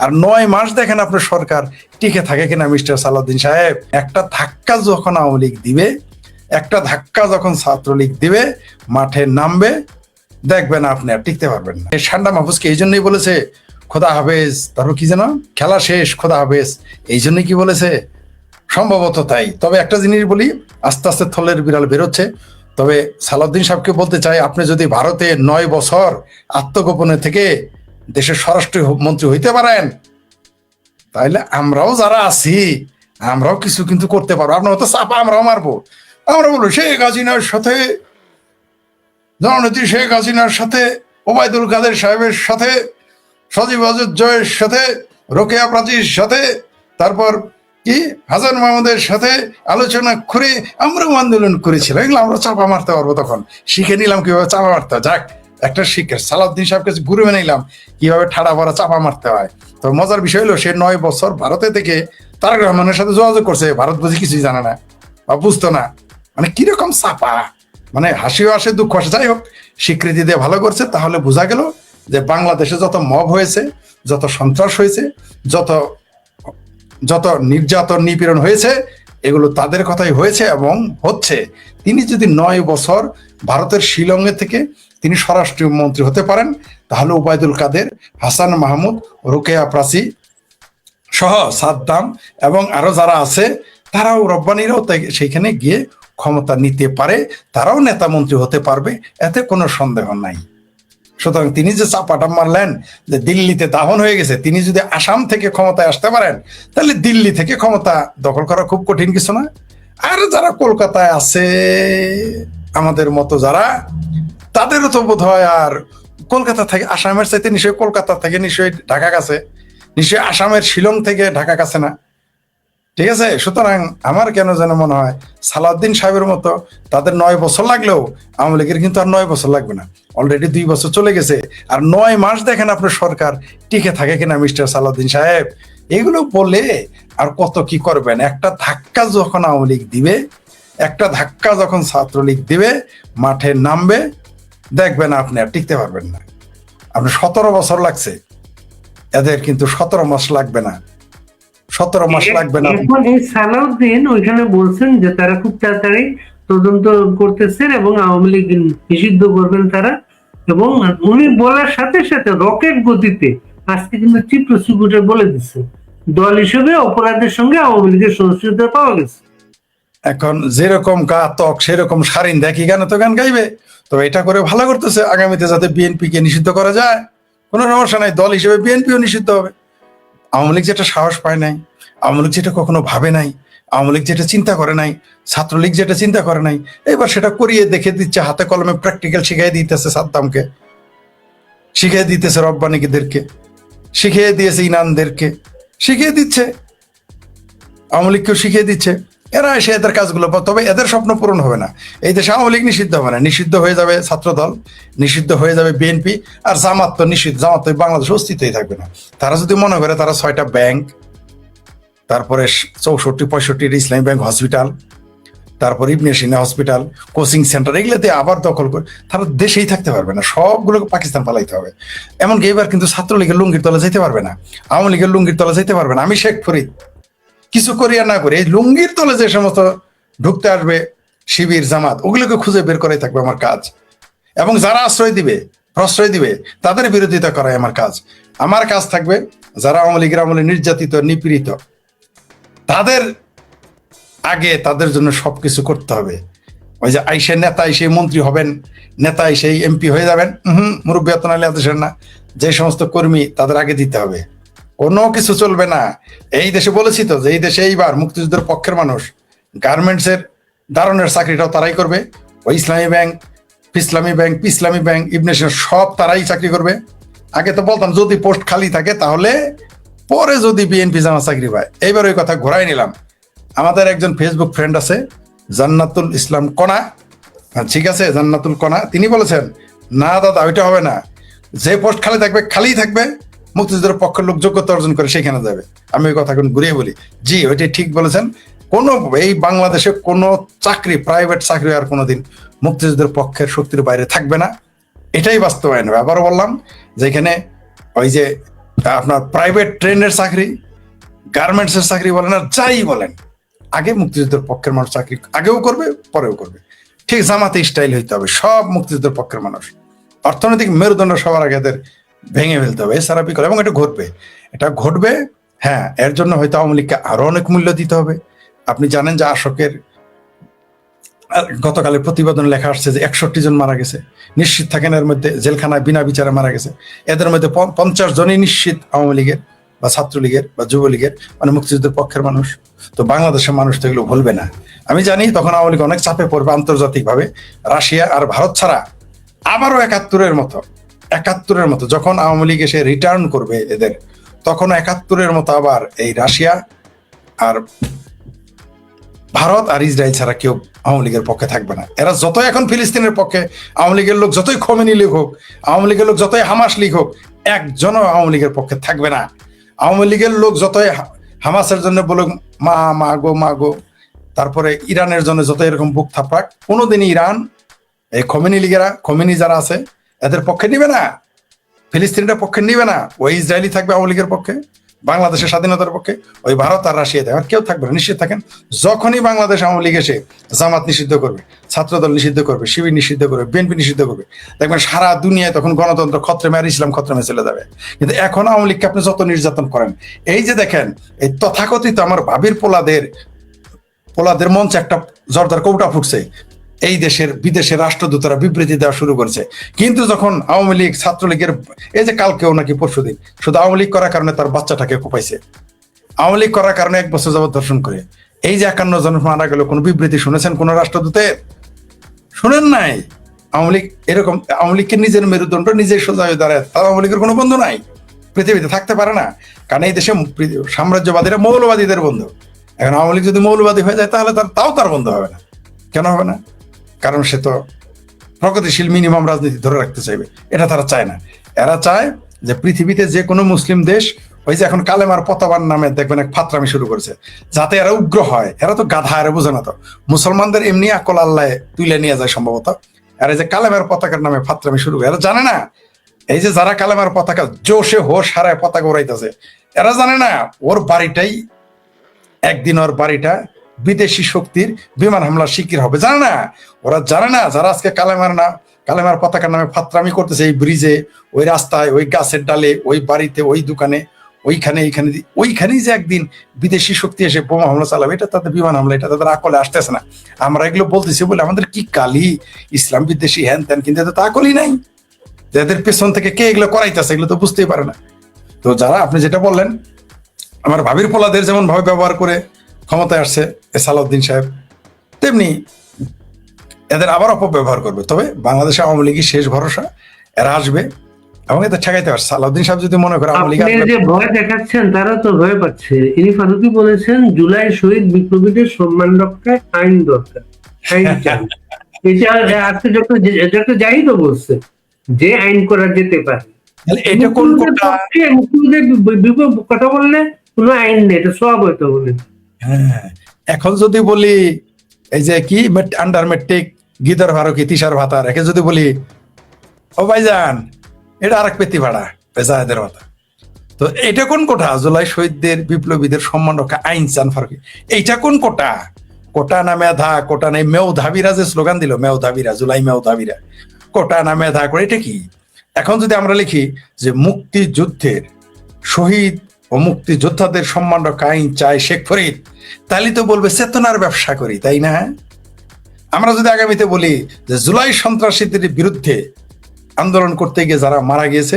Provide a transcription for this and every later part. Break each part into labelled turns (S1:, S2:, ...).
S1: আর 9 মাস দেখেন আপনার সরকার টিকে থাকে কিনা মিস্টার সালাউদ্দিন সাহেব। একটা ধাক্কা যখন আওয়ামী লীগ দিবে, একটা ধাক্কা যখন ছাত্রলীগ দিবে, মাঠে নামবে, দেখবেন আপনি আর টিকতে পারবেন না। ঠান্ডা মাহফুজকে এই জন্যই বলেছে খোদা হাফেজ, তারপর কি যেন খেলা শেষ খোদা হাফেজ, এই জন্যই কি বলেছে? সম্ভবত তাই। তবে একটা জিনিস বলি, আস্তে আস্তে থলের বিড়াল বেরোচ্ছে। তবে সালাউদ্দিন সাহেবকে বলতে চাই, আপনি যদি ভারতে 9 বছর আত্মগোপনে থেকে দেশের স্বরাষ্ট্র মন্ত্রী হইতে পারেন, তাহলে আমরাও যারা আছি আমরাও কিছু কিন্তু করতে পারবো। আপনার তো চাপা আমরাও মারবো। আমরা বলবো শেখ হাসিনার সাথে, জননেত্রী শেখ হাসিনার সাথে, ওবায়দুল কাদের সাহেবের সাথে, সজীব ওয়াজেদ জয়ের সাথে, রোকেয়া প্রাচীর সাথে, তারপর কি হাসান মাহমুদের সাথে আলোচনা করে আমরাও আন্দোলন করেছিলাম। এগুলো আমরা চাপা মারতে পারবো। তখন শিখে নিলাম কিভাবে চাপা মারতে হয়। যাক, একটা শিক্ষা সালাউদ্দিন সাহেবকে ঘুরে নিলাম কিভাবে ঠাড়া ভরা চাপা মারতে হয়। তো মজার বিষয় হলো, সে 9 বছর ভারতে থেকে তারেক রহমানের সাথে যোগাযোগ করছে। ভারত বুঝি কিছুই জানে না বা বুঝতো না, মানে কিরকম চাপা, মানে হাসিও আসে দুঃখ আসে। যাই হোক, স্বীকৃতি দিয়ে ভালো করছে। তাহলে বোঝা গেল যে বাংলাদেশে যত মব হয়েছে, যত সন্ত্রাস হয়েছে, যত নির্যাতন নিপীড়ন হয়েছে, এগুলো তাদের কথাই হয়েছে এবং হচ্ছে। তিনি যদি 9 বছর ভারতের শিলংয়ে থেকে তিনি স্বরাষ্ট্র মন্ত্রী হতে পারেন, তাহলে ওবায়দুল কাদের, হাসান মাহমুদ, রোকেয়া প্রাচী সহ সাদ্দাম এবং আরো যারা আছে, তারাও রব্বানিরাও সেইখানে গিয়ে ক্ষমতা নিতে পারে, তারাও নেতা মন্ত্রী হতে পারবে, এতে কোনো সন্দেহ নাই। সুতরাং তিনি যে চাপাটা মারলেন যে দিল্লিতে দাহন হয়ে গেছে, তিনি যদি আসাম থেকে ক্ষমতায় আসতে পারেন, তাহলে দিল্লি থেকে ক্ষমতা দখল করা খুব কঠিন কিছু না। আর যারা কলকাতায় আছে আমাদের মতো যারা, তাদেরও তো বোধ হয় আর কলকাতা থেকে আসামের চাইতে নিশ্চয়ই কলকাতা থেকে নিশ্চয়ই ঢাকা কাছে, নিশ্চয়ই আসামের শিলং থেকে ঢাকা কাছে না? ঠিক আছে। সুতরাং আমার কেন যেন মনে হয় সালাউদ্দিন সাহেবের মতো তাদের 9 বছর লাগলেও আওয়ামী লীগের কিন্তু আর 9 বছর লাগবে না। অলরেডি 2 বছর চলে গেছে। আর 9 মাস দেখেন আপনার সরকার টিকে থাকে কিনা মিস্টার সালাউদ্দিন সাহেব। এগুলো বলে আর কত কি করবেন? একটা ধাক্কা যখন আওয়ামী লীগ দিবে, একটা ধাক্কা যখন ছাত্রলীগ দিবে, মাঠে নামবে, দেখবেন আপনি আর টিকতে পারবেন না। আপনার 17 বছর লাগছে, এদের কিন্তু 17 মাস লাগবে না, 17 মাস লাগবে না।
S2: এখন এই সালাউদ্দিন ওইখানে বলছেন যে তারা খুব তাড়াতাড়ি তদন্ত করতেছেন এবং আওয়ামী লীগ নিষিদ্ধ করবেন তারা। এবং উনি বলার সাথে সাথে রকেট গতিতে আজকে কিন্তু চিফ প্রসিকিউটর বলে দিচ্ছে দল হিসেবে অপরাধের সঙ্গে আওয়ামী লীগের সংশ্লিষ্টতা পাওয়া গেছে।
S1: এখন যেরকম ঘাতক সেরকম সারিন দেখি গানে তো গান গাইবে। তো এটা করে ভালো করতেছে, আগামীতে যাতে বিএনপি কে নিষিদ্ধ করা যায়, কোনো সমস্যা নাই। দল হিসেবে বিএনপিও নিষিদ্ধ হবে। আওয়ামী লীগ যেটা সাহস পায় নাই, আওয়ামী লীগ যেটা কখনো ভাবে নাই, আওয়ামী লীগ যেটা চিন্তা করে নাই, ছাত্রলীগ যেটা চিন্তা করে নাই, এবার সেটা করিয়ে দেখে দিচ্ছে। হাতে কলমে প্র্যাকটিক্যাল শিখাই দিতেছে সাদ্দামকে, শিখিয়ে দিতেছে রব্বানিদেরকে, শিখিয়ে দিয়েছে ইনানদেরকে, শিখিয়ে দিচ্ছে আওয়ামী লীগকেও শিখিয়ে দিচ্ছে। এরা এসে এদের কাজগুলো, তবে এদের স্বপ্ন পূরণ হবে না। এই দেশে আওয়ামী লীগ নিষিদ্ধ হবে না, নিষিদ্ধ হয়ে যাবে ছাত্রদল, নিষিদ্ধ হয়ে যাবে বিএনপি, আর জামাত তো নিষিদ্ধ। জামাত তো বাংলাদেশে অস্তিত্বই থাকবে না। তারা যদি মনে করে তারা 6টা ব্যাংক, তারপরে 64-65 ইসলামী ব্যাংক হসপিটাল, তারপর ইবনে সিনা হসপিটাল, কোচিং সেন্টার, এগুলোতে আবার দখল করে তারা দেশেই থাকতে পারবে না, সবগুলোকে পাকিস্তান পালাইতে হবে। এমনকি এবার কিন্তু ছাত্রলীগের লুঙ্গির তলে যেতে পারবে না, আওয়ামী লীগের লুঙ্গির তলে যেতে পারবে না। আমি শেখ ফরিদ কিছু করিয়া না করে এই লুঙ্গির তলে যে সমস্ত ঢুকতে আসবে শিবির জামাত, ওগুলোকে খুঁজে বের করাই থাকবে আমার কাজ। এবং যারা আশ্রয় দিবে, প্রশ্রয় দিবে, তাদের বিরোধিতা করাই আমার কাজ। আমার কাজ থাকবে যারা আওয়ামী লীগের আমলে নির্যাতিত, নিপীড়িত, তাদের আগে তাদের জন্য সবকিছু করতে হবে। ওই যে আইসে নেতা এসে মন্ত্রী হবেন, নেতা এসে এমপি হয়ে যাবেন, মুরব্বী আলী আদেশের না। যে সমস্ত কর্মী, তাদের আগে দিতে হবে। কোনো কিছু চলবে না। এই দেশে বলেছি তো যে এই দেশে এইবার মুক্তিযুদ্ধের পক্ষের মানুষ গার্মেন্টসের দারণের চাকরিটাও তারাই করবে। ওই ইসলামী ব্যাংক, পিসলামী ব্যাংক, ইবনে সিনা সব তারাই চাকরি করবে। আগে তো বলতাম যদি পোস্ট খালি থাকে তাহলে পরে যদি বিএনপি জামা চাকরি পায়। এইবার ওই কথা ঘোরাই নিলাম। আমাদের একজন ফেসবুক ফ্রেন্ড আছে জান্নাতুল ইসলাম কণা, ঠিক আছে, জান্নাতুল কণা, তিনি বলেছেন না দাদা ওইটা হবে না, যে পোস্ট খালি থাকবে খালিই থাকবে, মুক্তিযুদ্ধের পক্ষের লোক যোগ্যতা অর্জন করে সেখানে যাবে। আমি ওই কথা এখন ঘুরিয়ে বলি, জি ওইটাই ঠিক বলেছেন। কোনো এই বাংলাদেশে কোনো চাকরি, প্রাইভেট চাকরি আর কোনোদিন মুক্তিযুদ্ধের পক্ষের শক্তির বাইরে থাকবে না, এটাই বাস্তবায়ন হবে। আবারও বললাম যে এখানে ওই যে আপনার প্রাইভেট ট্রেনের চাকরি, গার্মেন্টস এর চাকরি বলেন আর যাই বলেন, আগে মুক্তিযুদ্ধের পক্ষের মানুষ চাকরি আগেও করবে, পরেও করবে। ঠিক জামাতে স্টাইল হইতে হবে, সব মুক্তিযুদ্ধের পক্ষের মানুষ। অর্থনৈতিক মেরুদণ্ড সবার আগে এদের ভেঙে ফেলতে হবে, এছাড়া বিকল্প। এবং এটা ঘটবে, এটা ঘটবে। হ্যাঁ, এর জন্য হয়তো আওয়ামী লীগকে আরো অনেক মূল্য দিতে হবে। আপনি জানেন যে আশোকের গতকালের প্রতিবেদন লেখা আসছে যে 61 জন মারা গেছে, নিশ্চিত থাকেন এর মধ্যে, জেলখানায় বিনা বিচারে মারা গেছে। এদের মধ্যে 50 জনই নিশ্চিত আওয়ামী লীগের বা ছাত্রলীগের বা যুবলীগের, মানে মুক্তিযুদ্ধের পক্ষের মানুষ। তো বাংলাদেশের মানুষ তো এগুলো ভুলবে না। আমি জানি তখন আওয়ামী লীগ অনেক চাপে পড়বে আন্তর্জাতিক ভাবে, রাশিয়া আর ভারত ছাড়া। আবারও 71-এর মতো যখন আওয়ামী লীগ এসে রিটার্ন করবে এদের, তখন 71-এর মতো আবার এই রাশিয়া আর ভারত আর ইসরায়েল ছাড়া কেউ আওয়ামী লীগের পক্ষে থাকবে না। এরা যতই এখন ফিলিস্তিনের পক্ষে, আওয়ামী লীগের লোক যতই খোমেনি লীগ হোক, আওয়ামী লীগের লোক যতই হামাস লীগ হোক, একজনও আওয়ামী লীগের পক্ষে থাকবে না। আওয়ামী লীগের লোক যতই হামাসের জন্য বলুক মা মা গো মা গো, তারপরে ইরানের জন্য যত এরকম বুক থাপাক, কোনোদিনই ইরান এই খোমেনি যারা আছে এদের পক্ষে নিবে না, ফিলিস্তিনের পক্ষে নিবে না। ওই ইসরায়েলি থাকবে আওয়ামী লীগের পক্ষে, বাংলাদেশের স্বাধীনতার পক্ষে, ওই ভারত আর রাশিয়া থাকবে, আর কেউ থাকবে না। নিশ্চিত থাকেন, যখনই বাংলাদেশ আওয়ামী লীগ এসে জামাত নিষিদ্ধ করবে, ছাত্রদল নিষিদ্ধ করবে, শিবির নিষিদ্ধ করবে, বিএনপি নিষিদ্ধ করবে, দেখবেন সারা দুনিয়ায় তখন গণতন্ত্র খত্রেমে আর ইসলাম খত্রেমে চলে যাবে। কিন্তু এখন আওয়ামী লীগকে আপনি যত নির্যাতন করেন, এই যে দেখেন এই তথাকথিত আমার ভাবির পোলাদের মঞ্চে একটা জর্দার কৌটা ফুটছে, এই দেশের বিদেশের রাষ্ট্রদূতরা বিবৃতি দেওয়া শুরু করেছে। কিন্তু যখন আওয়ামী লীগ ছাত্রলীগের, এই যে কালকেও নাকি পরশুদিন, শুধু আওয়ামী লীগ করার কারণে তার বাচ্চাটাকে কোপাইছে, আওয়ামী লীগ করার কারণে 1 বছর যাবত ধর্ষণ করে, এই যে 51 জন মারা গেল, কোন বিবৃতি শুনেছেন কোন রাষ্ট্রদূতের? শুনেন নাই। আওয়ামী লীগ এরকম, আওয়ামী লীগকে নিজের মেরুদণ্ড নিজেই সোজা হয়ে দাঁড়ায়, তার আওয়ামী লীগের কোনো বন্ধু নাই, পৃথিবীতে থাকতে পারে না। কারণ এই দেশে সাম্রাজ্যবাদীরা মৌলবাদীদের বন্ধু। এখন আওয়ামী লীগ যদি মৌলবাদী হয়ে যায়, তাহলে তার বন্ধু হবে না। কেন হবে না? কারণ সে তো প্রগতিশীল মিনিমাম রাজনীতি ধরে রাখতে চাইবে, এটা তারা চায় না। এরা চায় যে পৃথিবীতে যে কোনো মুসলিম দেশ, ওই যে এখন কালেমার পতাবান নামে দেখবেন এক ফাতরামি শুরু করেছে, যাতে এরা উগ্র হয়। এরা তো গাধা, এরা বোঝে না তো মুসলমানদের এমনি আকল আল্লাহ তুলে নিয়ে যায় সম্ভবত। আর এই যে কালেমার পতাকার নামে ফাতরামি শুরু করে, এরা জানে না এই যে যারা কালেমার পতাকা জোশে হোশ হারায় পতাকা উড়াইতেছে, এরা জানে না ওর বাড়িটাই একদিন, ওর বাড়িটা বিদেশি শক্তির বিমান হামলার শিকার হবে। জানে না, ওরা জানে না যারা আজকে কালেমার পতাকার নামে ফাতরামি করতেছে, এই ব্রিজে, ওই রাস্তায়, ওই গাছের ডালে, ওই বাড়িতে, ওই দোকানে, ওইখানেই যে একদিন বিদেশি শক্তি এসে বোমা হামলা চালাবে, এটা তাদের বিমান হামলা, এটা তাদের আকলে আসতেছে না। আমরা এগুলো বলতেছি বলে আমাদের কি কালি ইসলাম বিদ্বেষী হ্যান ত্যান, কিন্তু এদের তো আকলই নাই। যাদের পেছন থেকে কে এগুলো করাইতেছে এগুলো তো বুঝতেই পারে না। তো যারা আপনি যেটা বললেন, আমার ভাবির পোলাদের যেমন ভাবে ব্যবহার করে ক্ষমতায় আসছে সালাউদ্দিন সাহেব, তেমনি এদের আবার অপব্যবহার করবে। তবে বাংলাদেশে আওয়ামী লীগই শেষ ভরসা, এরা আসবে এবং এদের ঠেকাইতে পারছে। সালাউদ্দিন সাহেব যদি মনে করে আওয়ামী লীগ,
S2: আপনি যে ভয় দেখাচ্ছেন তারা তো ভয় পাচ্ছে। ইনি ফারুকী বলেছেন জুলাই শহীদ বিপ্লবীদের সম্মান রক্ষায় আইন দরকার, আইন চান। এটা আজকে ডক্টর জাহিদও বলছে যে আইন করা যেতে পারে।
S1: এটা কোন কোটা?
S2: মুক্তিযুদ্ধের কথা বললে কোনো আইন নেই, এটা সব হয়তো বলেন।
S1: হ্যাঁ, এখন যদি বলি এই যে কি আন্ডার মেট্রিক গিদার ফারুকি তিসার ভাতার, একে যদি বলি ও ভাইজান এটা আরেক পেতি ভাড়া পেজাহেদের ভাতা, তো এটা কোন কোটা? জুলাই শহীদদের বিপ্লবীদের সম্মান রক্ষা আইন চান ফারুকি, এইটা কোন কোটা? কোটা না মেধা, কোটা নেই মেউধাবীরা যে স্লোগান দিল, মেউধাবীরা, জুলাই মেউধাবীরা, কোটা না মেধা করে, এটা কি? এখন যদি আমরা লিখি যে মুক্তিযুদ্ধের শহীদ ও মুক্তিযোদ্ধাদের সম্মান রক্ষা আইন চায় শেখ ফরিদ, তাহলে তো বলবে চেতনার ব্যবসা করি, তাই না? আমরা যদি আগামীতে বলি যে জুলাই সন্ত্রাসীদের বিরুদ্ধে আন্দোলন করতে গিয়ে যারা মারা গিয়েছে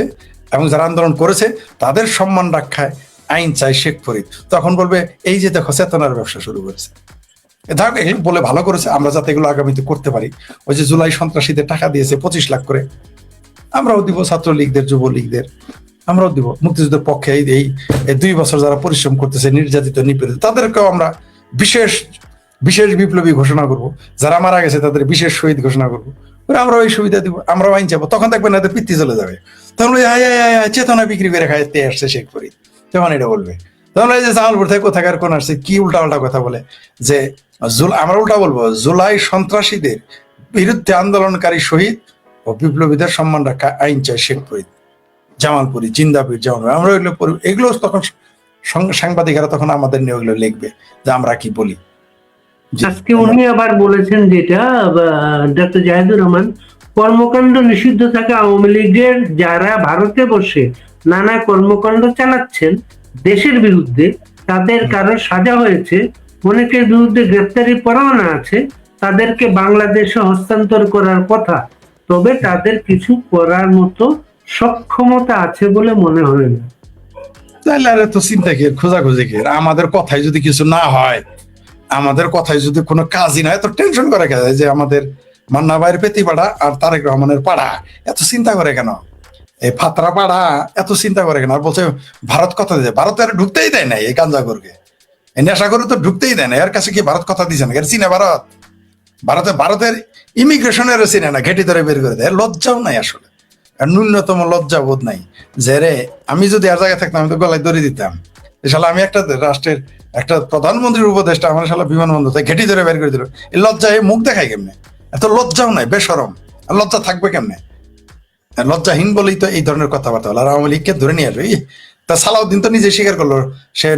S1: এবং যারা আন্দোলন করেছে তাদের সম্মান রক্ষায় আইন চাই শেখ ফরিদ, তখন বলবে এই যে দেখো চেতনার ব্যবসা শুরু করেছে। এগুলো বলে ভালো করেছে, আমরা যাতে এগুলো আগামীতে করতে পারি। ওই যে জুলাই সন্ত্রাসীদের টাকা দিয়েছে 25 লাখ করে, আমরাও দিব, ছাত্রলীগদের, যুবলীগদের আমরাও দিব। মুক্তিযুদ্ধের পক্ষে এই 2 বছর যারা পরিশ্রম করতেছে, নির্যাতিত নিপীড়িত, তাদেরকেও আমরা বিশেষ বিপ্লবী ঘোষণা করব। যারা মারা গেছে তাদের বিশেষ শহীদ ঘোষণা করবো, আমরা ওই সুবিধা দিব, আমরাও আইন চাবো। তখন দেখবেন এদের পিত্তি চলে যাবে, তখন ওই চেতনা বিক্রি করে খাইতে আসছে শেখ ফরিদ, তখন এটা বলবে। তখন এই যে জামালপুর থেকে কোথাকার কোন আসছে কি উল্টা কথা বলে যে আমরা উল্টা বলবো জুলাই সন্ত্রাসীদের বিরুদ্ধে আন্দোলনকারী শহীদ ও বিপ্লবীদের সম্মান রাখা আইন চাই শেখ ফরিদ। জামালপুরি, জিন্দাপীর, জামালপুরি, আমরা এগুলো এগুলো তখন সাংবাদিকেরা তখন আমাদের নিয়ে ওগুলো লিখবে যে আমরা কি বলি।
S2: আজকে উনি আবার বলেছেন যেটা ডক্টর জাহিদুর রহমান, কর্মকাণ্ড নিষিদ্ধ থাকে আওয়ামী লীগের যারা ভারতে বসে নানা কর্মকাণ্ড চালাচ্ছেন দেশের বিরুদ্ধে, তাদের কারো সাজা হয়েছে, অনেকের বিরুদ্ধে গ্রেফতারি পরোয়ানা আছে, তাদেরকে বাংলাদেশে হস্তান্তর করার কথা, তবে তাদের কিছু করার মতো সক্ষমতা আছে বলে মনে হয় না।
S1: তাহলে আর এত চিন্তা কি, খোঁজাখুঁজি কি? আমাদের কথায় যদি কিছু না হয়, আমাদের কথায় যদি কোনো কাজই না হয়, তো টেনশন করে কেন? যে আমাদের মান্না ভাইয়ের পেতি পাড়া আর তারেক রহমানের পাড়া এত চিন্তা করে কেন? এই ফাতরা পাড়া এত চিন্তা করে কেন? আর বলছে ভারত কথা দিয়েছে, ভারত আর ঢুকতেই দেয় নাই এই গাঞ্জাগরকে, এই নেশাগর তো ঢুকতেই দেয় না। এর কাছে কি ভারত কথা দিচ্ছে না? এর চিনে ভারত? ভারতের ইমিগ্রেশনের চিনে না, ঘেটি ধরে বের করে দেয়। লজ্জাও নাই আসলে, আর ন্যূনতম লজ্জা বোধ নাই। যে রে, আমি যদি আর জায়গায় থাকতাম আমি তো গলায় দড়ি দিতাম। শালা আমি একটা রাষ্ট্রের একটা প্রধানমন্ত্রীর উপদেষ্টা, আমার শালা বিমানবন্দর থেকে ঘেটি ধরে বের করে দিল। এই লজ্জায় মুখ দেখায় কেমনে? এত লজ্জাও নাই, বেশরম। আর লজ্জা থাকবে কেমনে? লজ্জাহীন বলেই তো এই ধরনের কথাবার্তা হলো। আর আওয়ামী লীগকে ধরে নিয়ে আসবে। তা সালাউদ্দিন তো নিজে স্বীকার করলো সে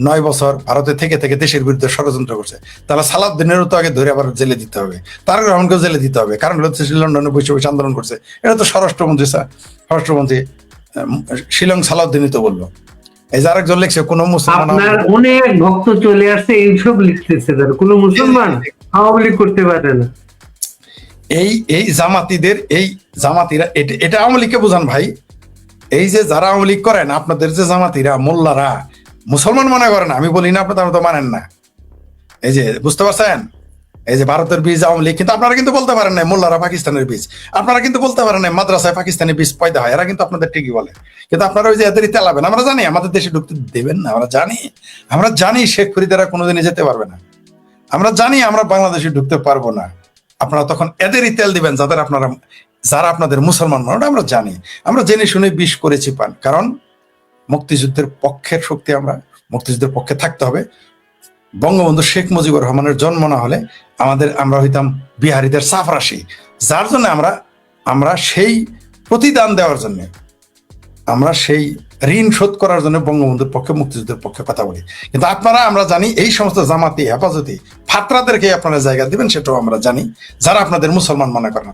S1: 9 বছর ভারতে থেকে থেকে দেশের বিরুদ্ধে ষড়যন্ত্র করছে। তাহলে সালাউদ্দিনেরও তো আগে ধরে আবার জেলে দিতে হবে, তারেক রহমানকেও জেলে দিতে হবে, কারণ হচ্ছে লন্ডনে বসে বসে আন্দোলন করছে। এটা তো স্বরাষ্ট্রমন্ত্রী শিলং সালাউদ্দিনই তো বললো। এই যে আরেকজন লিখছে কোন মুসলমান,
S2: আপনার অনেক ভক্ত চলে আসছে এইসব লিখতেছে, কোন মুসলমান আওয়ামী লীগ করতে পারে না।
S1: এই জামাতিরা এটা আওয়ামী লীগকে বোঝান ভাই। এই যে যারা আওয়ামী লীগ করেন, আপনাদের যে জামাতিরা মোল্লারা মুসলমান মনে করেন, আমি বলি না আপনারা তো মানেন না। এই যে বুঝতে পারছেন, এই যে ভারতের বীজ আওয়ামী লীগ, কিন্তু আপনারা কিন্তু বলতে পারেন না মোল্লারা পাকিস্তানের বীজ। আপনারা কিন্তু বলতে পারেন না মাদ্রাসায় পাকিস্তানি বীজ পয়দা হয়, এরা কিন্তু আপনাদের ঠিকই বলে। কিন্তু আপনারা ওই যে এদেরই তেলাবেন। আমরা জানি আমাদের দেশে ঢুকতে দেবেন না, আমরা জানি শেখ ফরিদেরা কোনোদিনই যেতে পারবে না, আমরা জানি আমরা বাংলাদেশে ঢুকতে পারবো না। আপনারা তখন এদেরই তেল দিবেন যারা আপনাদের মুসলমান মানুষ। আমরা জানি, আমরা জেনে শুনে বিষ করেছি পান, কারণ মুক্তিযুদ্ধের পক্ষের শক্তি, আমরা মুক্তিযুদ্ধের পক্ষে থাকতে হবে। বঙ্গবন্ধু শেখ মুজিবুর রহমানের জন্ম না হলে আমরা হইতাম বিহারীদের চাপরাশি, যার জন্য আমরা সেই প্রতিদান দেওয়ার জন্য, আমরা সেই ঋণ শোধ করার জন্য বঙ্গবন্ধুর পক্ষে, মুক্তিযুদ্ধের পক্ষে কথা বলি। কিন্তু আমরা জানি এই সমস্ত জামাতি হেফাজতি ফাতরাদেরকে আপনারা জায়গা দিবেন, সেটাও আমরা জানি, যারা আপনাদের মুসলমান মনে করেন।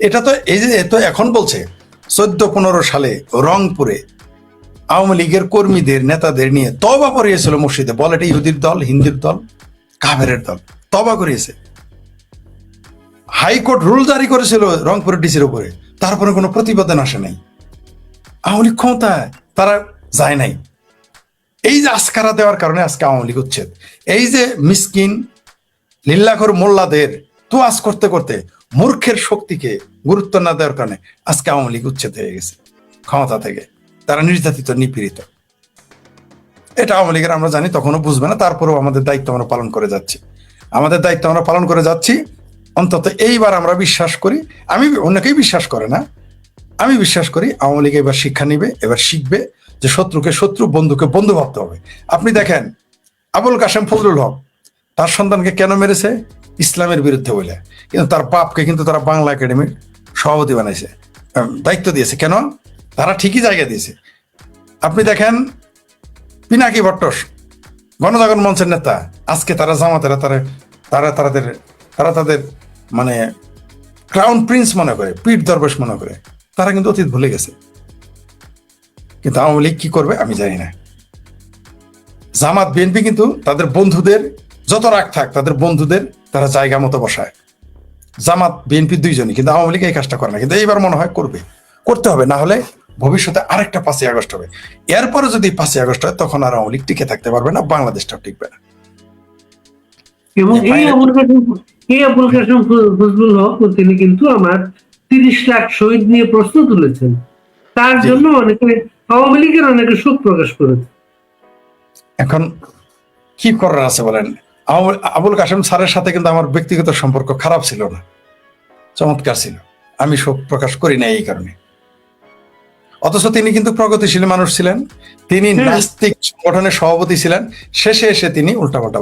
S1: এটা তো এই যে এখন বলছে 14-15 সালে রংপুরে আওয়ামী লীগের কর্মীদের নেতাদের নিয়ে তওবা করিয়েছিল মসজিদে। বল এটা ইহুদির দল, হিন্দুর দল, কাফেরের দল, তওবা করিয়েছে। হাইকোর্ট রুল জারি করেছিল রংপুরের ডিসির উপরে, তারপরে কোনো প্রতিবেদন আসে নাই। আওয়ামী লীগ ক্ষমতায়, তারা যায় নাই। এই যে আস্কারা দেওয়ার কারণে আজকে আওয়ামী লীগ উচ্ছেদ। এই যে মিসকিন লিল্লাখর মোল্লাদের তোয়াজ করতে করতে মূর্খের শক্তিকে গুরুত্ব না দেওয়ার কারণে আজকে আওয়ামী লীগ উচ্ছেদ হয়ে গেছে ক্ষমতা থেকে। তারা নির্যাতিত, নিপীড়িত। এটা আওয়ামী লীগের আমরা জানি, তখনও বুঝবে না। তারপরেও আমাদের দায়িত্ব আমরা পালন করে যাচ্ছি। অন্তত এইবার আমরা বিশ্বাস করি, আমি অনেকেই বিশ্বাস করে না, আমি বিশ্বাস করি আওয়ামী লীগ এবার শিক্ষা নিবে, এবার শিখবে যে শত্রুকে শত্রু, বন্ধুকে বন্ধু ভাবতে হবে। আপনি দেখেন আবুল কাশেম ফজলুল হক তার সন্তানকে কেন মেরেছে? ইসলামের বিরুদ্ধে বলে। কিন্তু তার বাপকে কিন্তু তারা বাংলা একাডেমির সভাপতি বানাইছে, দায়িত্ব দিয়েছে। কেন? তারা ঠিকই জায়গা দিয়েছে। আপনি দেখেন পিনাকি ভট্টস গণজাগরণ মঞ্চের নেতা, আজকে তারা জামাতেরা তারা তাদের মানে ক্রাউন প্রিন্স মনে করে, পীর দরবেশ মনে করে। তারা কিন্তু অতীত ভুলে গেছে। কিন্তু আওয়ামী লীগ কি করবে আমি জানি না। জামাত বিএনপি কিন্তু তাদের বন্ধুদের, যত রাগ থাক তাদের বন্ধুদের তারা জায়গা মতো বসায়। জামাত বিএনপি দুইজনই, কিন্তু আওয়ামী লীগ এই কাজটা করে না। কিন্তু এইবার মনে হয় করতে হবে, না হলে ভবিষ্যতে আরেকটা 5ই আগস্ট হবে। এরপরে যদি 5ই আগস্ট হয়, তখন আর আওয়ামী লীগ টিকে থাকতে পারবে না, বাংলাদেশটাও টিকবে না।
S2: এবং এই আবুল কাশেম ফজলুল হক তিনি কিন্তু আমার 30 লাখ শহীদ নিয়ে প্রশ্ন তুলেছেন, তার জন্য আওয়ামী লীগের অনেকে শোক প্রকাশ করেছে।
S1: এখন কি করার আছে বলেন? আবুল কাশেম স্যারের সাথে কিন্তু আমার ব্যক্তিগত সম্পর্ক খারাপ ছিল না, চমৎকার ছিল। আমি শোক প্রকাশ করি না এই কারণে। অথচ তিনি কিন্তু প্রগতিশীল মানুষ ছিলেন, তিনি নাস্তিক সংগঠনের সভাপতি ছিলেন। শেষে এসে তিনি উল্টাপাল্টা,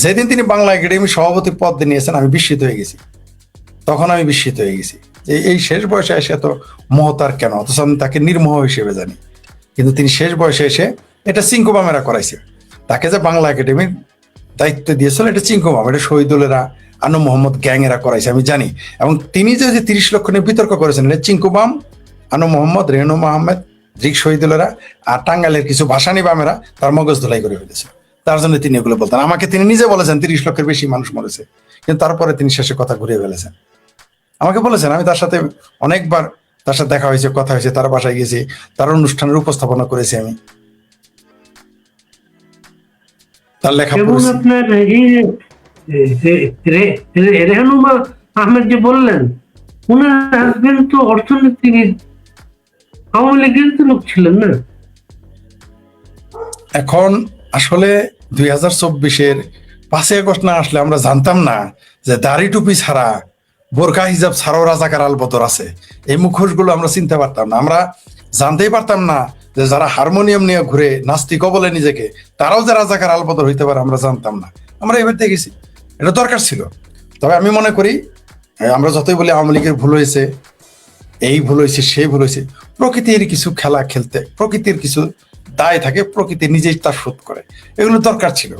S1: যেদিন তিনি বাংলা একাডেমি সভাপতি পদ নিয়েছেন, আমি বিস্মিত হয়ে গেছি। যে এই শেষ বয়সে এসে এত মহতার কেন, অথচ আমি তাকে নির্মোহ হিসেবে জানি। কিন্তু তিনি শেষ বয়সে এসে এটা চিঙ্কুবামেরা করাইছে। তাকে যে বাংলা একাডেমির দায়িত্ব দিয়েছিল এটা চিঙ্কুবাম, এটা শহীদুলেরা, আনু মোহাম্মদ গ্যাং এরা করাইছে আমি জানি। এবং তিনি যে 30 লক্ষ নিয়ে বিতর্ক করেছেন এটা চিঙ্কুবাম, আনু মোহাম্মদ, রেনু আহমেদ, রিক শহীদুলেরা আর টাঙ্গাইলের কিছু ভাসানি বামেরা তার মগজ ধুলাই করে ফেলেছে। তার জন্য তিনি এগুলো বলতেন। আমাকে তিনি নিজে বলেছেন 30 লক্ষের বেশি মানুষ মরেছে, কিন্তু তারপরে তিনি শেষে কথা ঘুরিয়ে ফেলেছেন। আমাকে বলেছেন, আমি তার সাথে অনেকবার তার সাথে দেখা হয়েছে, কথা হয়েছে, তার বাসায় গেছি, তার অনুষ্ঠানের উপস্থাপনা করেছি আমি, তার লেখা
S2: এবং
S1: পড়েছি।
S2: আপনার এই রেহানুমা আহমেদ যে বললেন, উনার হাজবেন্ড তো অর্থনীতিবিদ, আওয়ামী লীগের তো লোক ছিলেন না?
S1: এখন আসলে 2024-এর 5ই আগস্ট না আসলে আমরা জানতাম না যে দাড়ি টুপি ছাড়া, বোরকা হিজাব ছাড়াও রাজাকার আলবদর আছে। এই মুখোশগুলো আমরা চিনতে পারতাম না, আমরা জানতেই পারতাম না যে যারা হারমোনিয়াম নিয়ে ঘুরে নাস্তিক বলে নিজেকে, তারাও যে রাজাকার আলবদর হইতে পারে আমরা জানতাম না। আমরা এবার দেখেছি, এটা দরকার ছিল। তবে আমি মনে করি আমরা যতই বলি আওয়ামী লীগের ভুল হয়েছে, এই ভুল হয়েছে, সেই ভুল হয়েছে, প্রকৃতির কিছু খেলা খেলতে প্রকৃতির কিছু দায় থাকে, প্রকৃতি নিজেই তার শোধ করে, এগুলো দরকার ছিল।